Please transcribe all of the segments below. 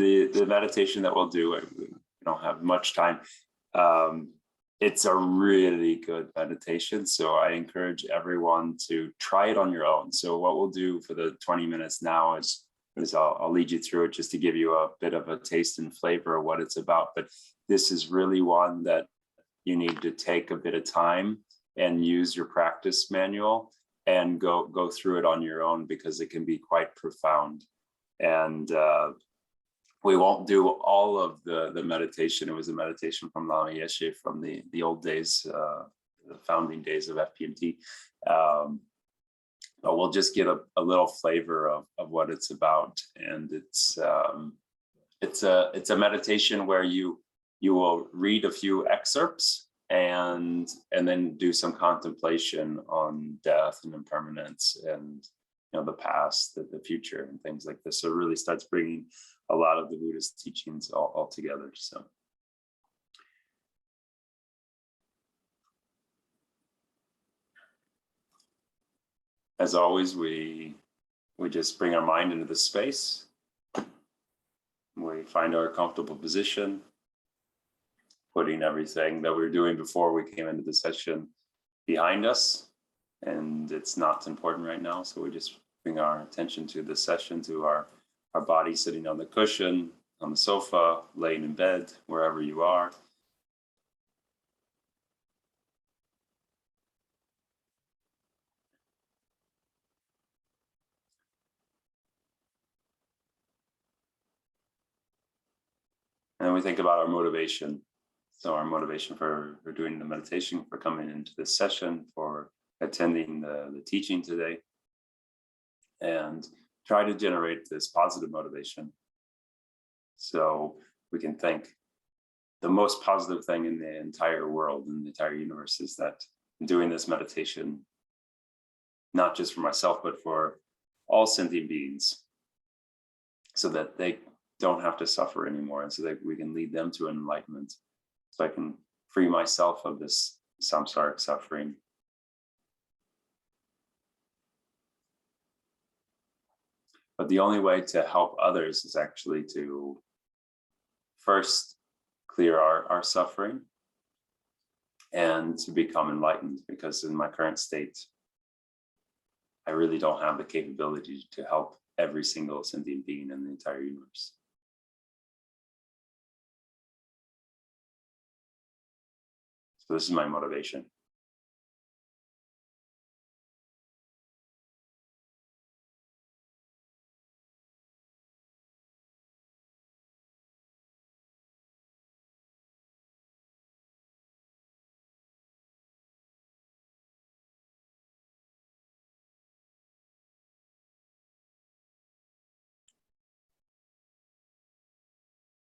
the meditation that we'll do, we don't have much time. It's a really good meditation. So I encourage everyone to try it on your own. So what we'll do for the 20 minutes now is I'll lead you through it just to give you a bit of a taste and flavor of what it's about. But this is really one that you need to take a bit of time and use your practice manual and go through it on your own, because it can be quite profound. And we won't do all of the meditation. It was a meditation from Lama Yeshe from the old days, the founding days of FPMT. But we'll just get a little flavor of what it's about. And it's a meditation where you will read a few excerpts and then do some contemplation on death and impermanence and the past, the future, and things like this. So it really starts bringing a lot of the Buddhist teachings all together. So as always, we just bring our mind into the space. We find our comfortable position, putting everything that we were doing before we came into the session behind us. And it's not important right now. So we just bring our attention to the session, to our body sitting on the cushion, on the sofa, laying in bed, wherever you are. And then we think about our motivation. So our motivation for doing the meditation, for coming into this session, for attending the teaching today, and try to generate this positive motivation. So we can think the most positive thing in the entire world, in the entire universe, is that I'm doing this meditation, not just for myself, but for all sentient beings, so that they don't have to suffer anymore, and so that we can lead them to enlightenment. So I can free myself of this samsaric suffering. But the only way to help others is actually to first clear our suffering and to become enlightened, because in my current state, I really don't have the capability to help every single sentient being in the entire universe. So this is my motivation.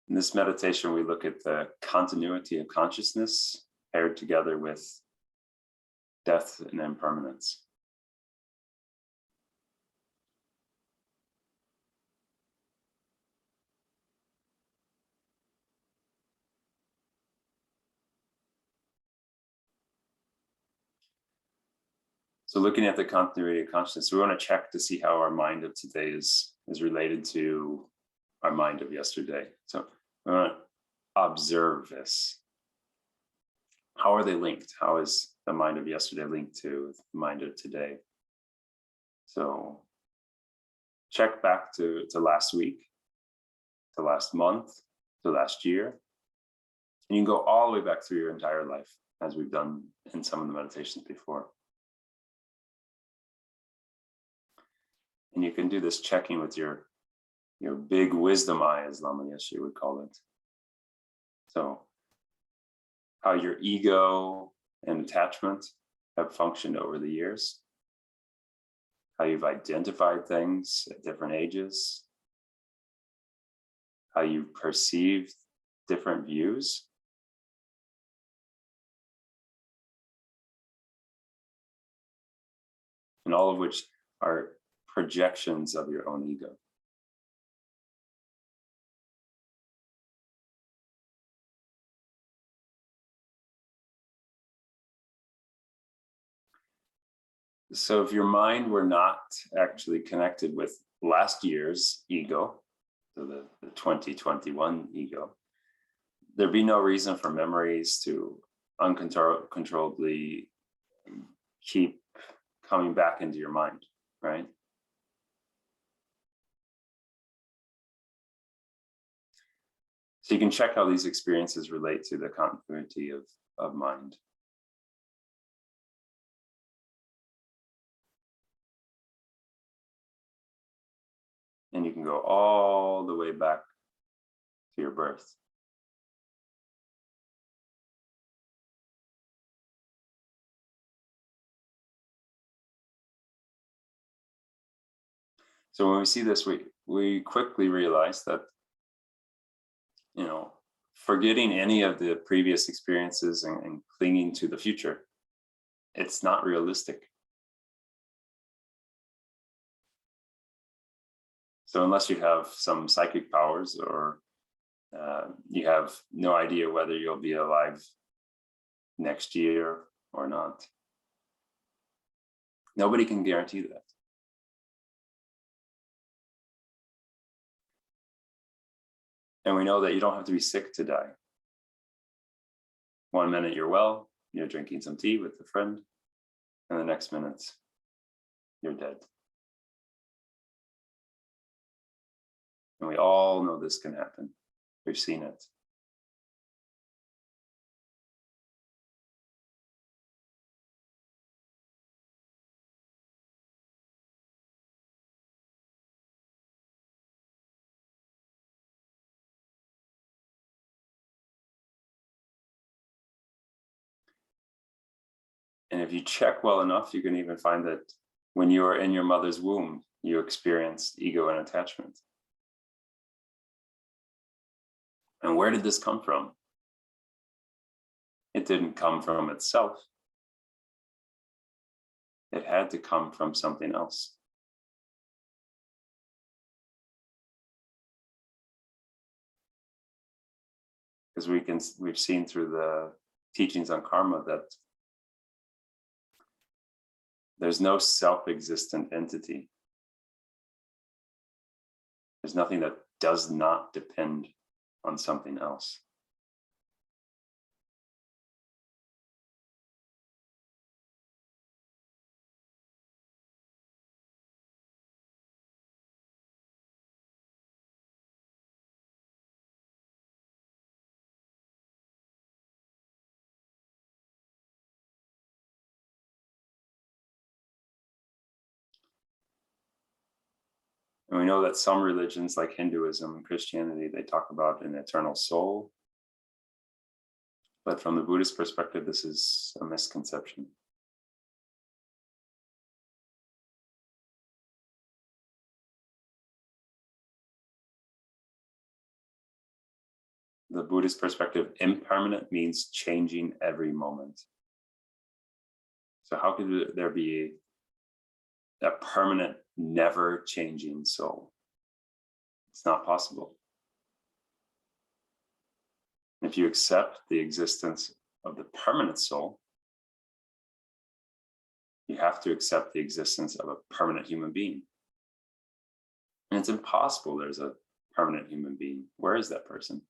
In this meditation, we look at the continuity of consciousness paired together with death and impermanence. So looking at the continuity of consciousness, we want to check to see how our mind of today is related to our mind of yesterday. So we want to observe this. How are they linked? How is the mind of yesterday linked to the mind of today? So check back to last week, to last month, to last year. And you can go all the way back through your entire life, as we've done in some of the meditations before. And you can do this checking with your big wisdom eye, as Lama Yeshe would call it. So how your ego and attachment have functioned over the years, how you've identified things at different ages, how you perceive different views, and all of which are projections of your own ego. So if your mind were not actually connected with last year's ego, so the 2021 ego, there'd be no reason for memories to uncontrollably keep coming back into your mind, right? So you can check how these experiences relate to the continuity of mind. And you can go all the way back to your birth. So when we see this, we quickly realize that, forgetting any of the previous experiences and clinging to the future, it's not realistic. So unless you have some psychic powers, or you have no idea whether you'll be alive next year or not, nobody can guarantee that. And we know that you don't have to be sick to die. 1 minute you're well, you're drinking some tea with a friend, and the next minute you're dead. And we all know this can happen. We've seen it. And if you check well enough, you can even find that when you were in your mother's womb, you experienced ego and attachment. And where did this come from? It didn't come from itself. It had to come from something else. Because we've seen through the teachings on karma that there's no self-existent entity. There's nothing that does not depend on something else. And we know that some religions like Hinduism and Christianity, they talk about an eternal soul. But from the Buddhist perspective, this is a misconception. The Buddhist perspective, impermanent means changing every moment. So how could there be a permanent, never changing soul? It's not possible. If you accept the existence of the permanent soul, you have to accept the existence of a permanent human being. And it's impossible there's a permanent human being. Where is that person?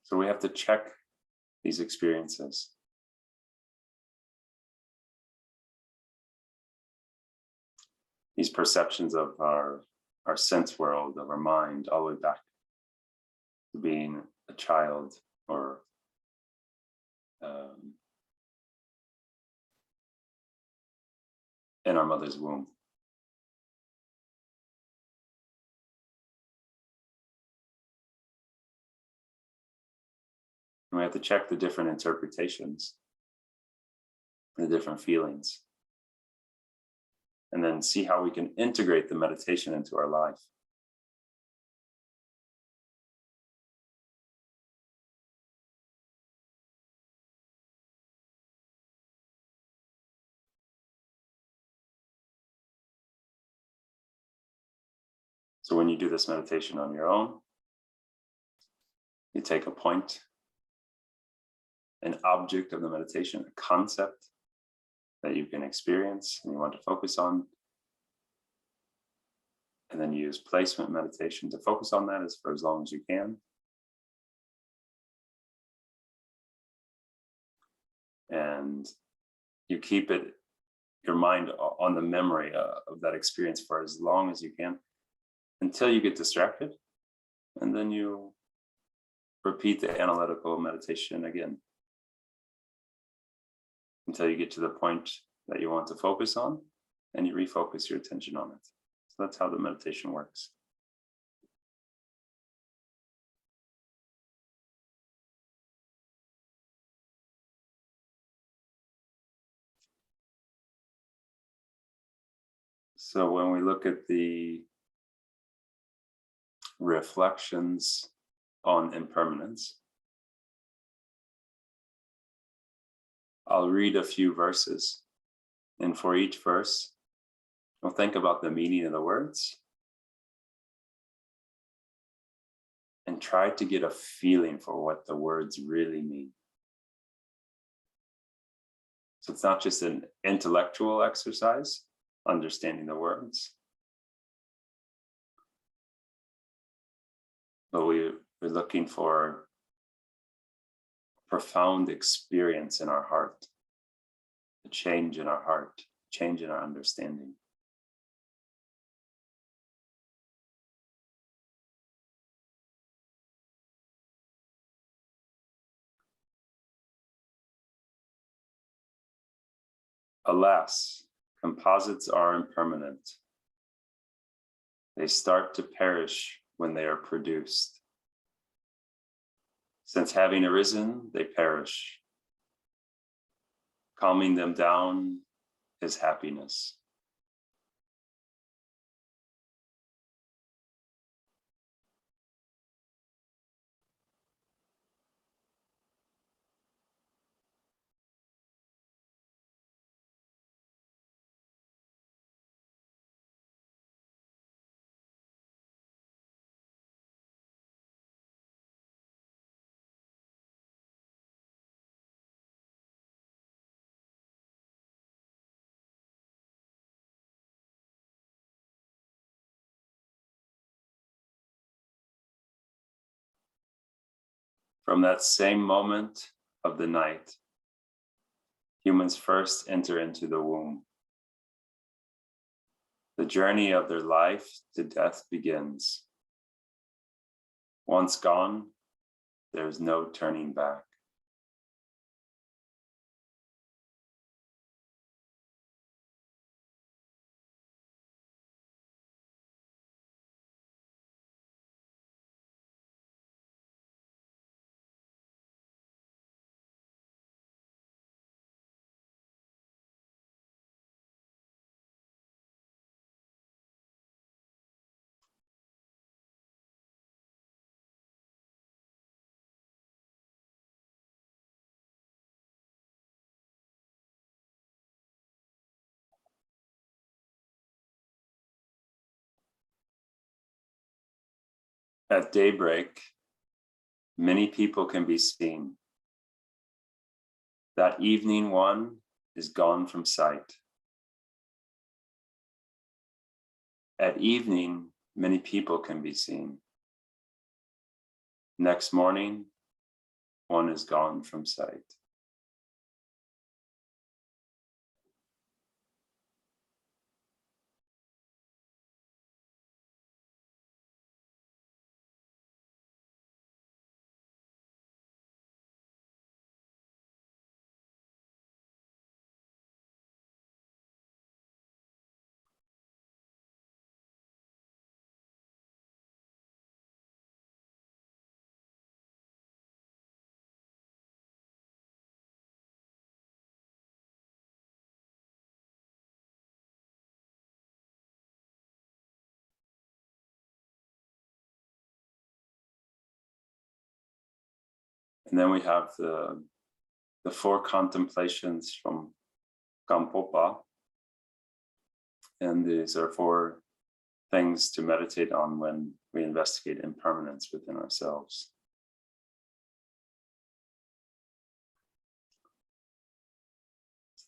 So we have to check these experiences. These perceptions of our sense world, of our mind, all the way back to being a child or in our mother's womb. And we have to check the different interpretations, the different feelings, and then see how we can integrate the meditation into our life. So when you do this meditation on your own, You take a point, an object of the meditation, a concept that you can experience and you want to focus on. And then you use placement meditation to focus on that for as long as you can. And you keep your mind on the memory of that experience for as long as you can until you get distracted. And then you repeat the analytical meditation again until you get to the point that you want to focus on, and you refocus your attention on it. So that's how the meditation works. So when we look at the reflections on impermanence, I'll read a few verses, and for each verse, we'll think about the meaning of the words and try to get a feeling for what the words really mean. So it's not just an intellectual exercise, understanding the words, but we're looking for profound experience in our heart, a change in our heart, change in our understanding. Alas, composites are impermanent. They start to perish when they are produced. Since having arisen, they perish. Calming them down is happiness. From that same moment of the night, humans first enter into the womb. The journey of their life to death begins. Once gone, there is no turning back. At daybreak, many people can be seen. That evening one is gone from sight. At evening, many people can be seen. Next morning, one is gone from sight. And then we have the four contemplations from Gampopa. And these are four things to meditate on when we investigate impermanence within ourselves.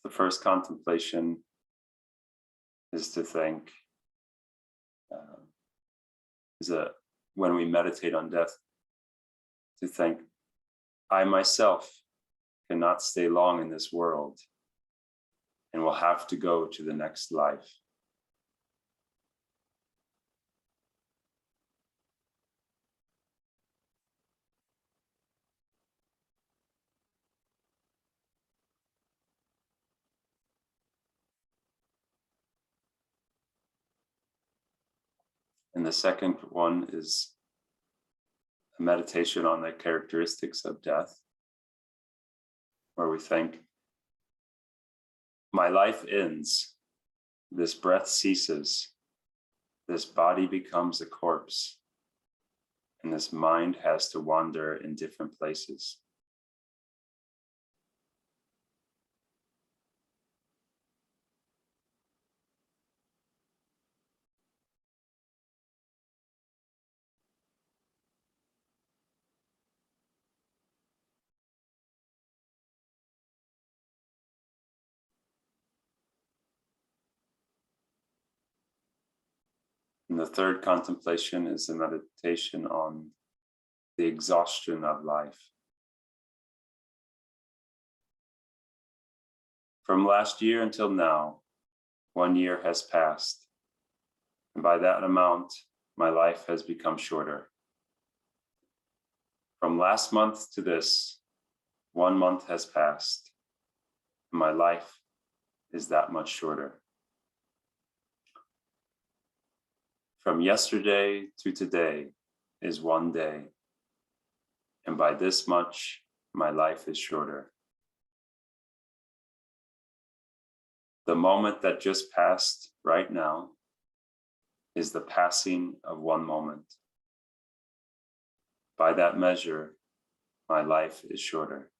The first contemplation is to think, when we meditate on death, to think, I myself cannot stay long in this world and will have to go to the next life. And the second one is a meditation on the characteristics of death, where we think, my life ends, this breath ceases, this body becomes a corpse, and this mind has to wander in different places. And the third contemplation is a meditation on the exhaustion of life. From last year until now, 1 year has passed, and by that amount, my life has become shorter. From last month to this, 1 month has passed, and my life is that much shorter. From yesterday to today is 1 day, and by this much, my life is shorter. The moment that just passed right now is the passing of 1 moment. By that measure, my life is shorter.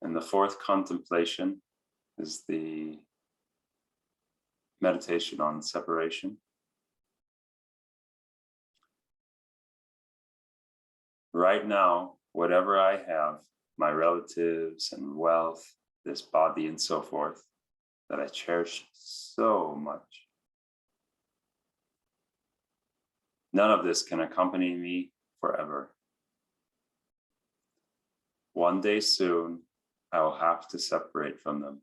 And the fourth contemplation is the meditation on separation. Right now, whatever I have, my relatives and wealth, this body and so forth, that I cherish so much, none of this can accompany me forever. One day soon, I will have to separate from them.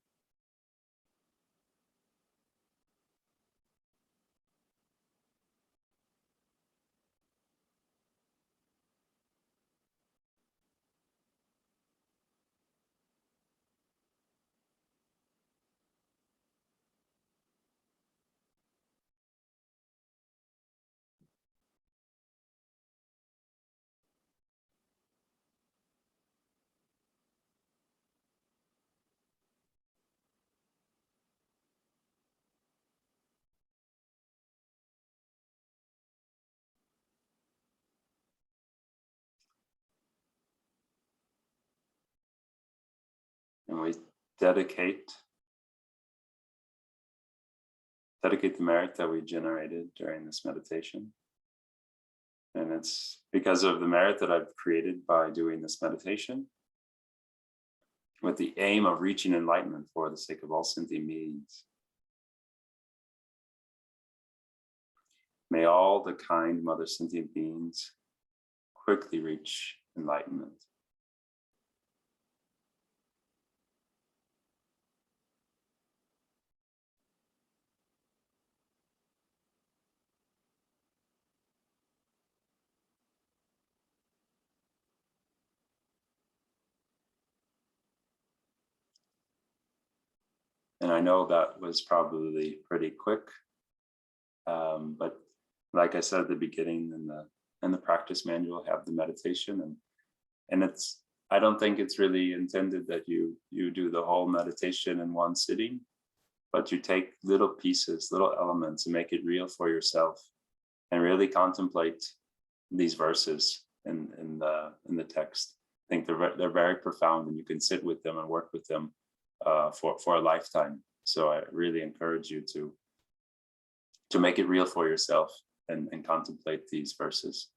And we dedicate the merit that we generated during this meditation. And it's because of the merit that I've created by doing this meditation, with the aim of reaching enlightenment for the sake of all sentient beings. May all the kind mother sentient beings quickly reach enlightenment. And I know that was probably pretty quick, but like I said at the beginning, in the practice manual, have the meditation, and I don't think it's really intended that you do the whole meditation in one sitting. but you take little pieces, little elements, and make it real for yourself, and really contemplate these verses in the text. I think they're very profound, and you can sit with them and work with them for a lifetime. So I really encourage you to make it real for yourself and contemplate these verses.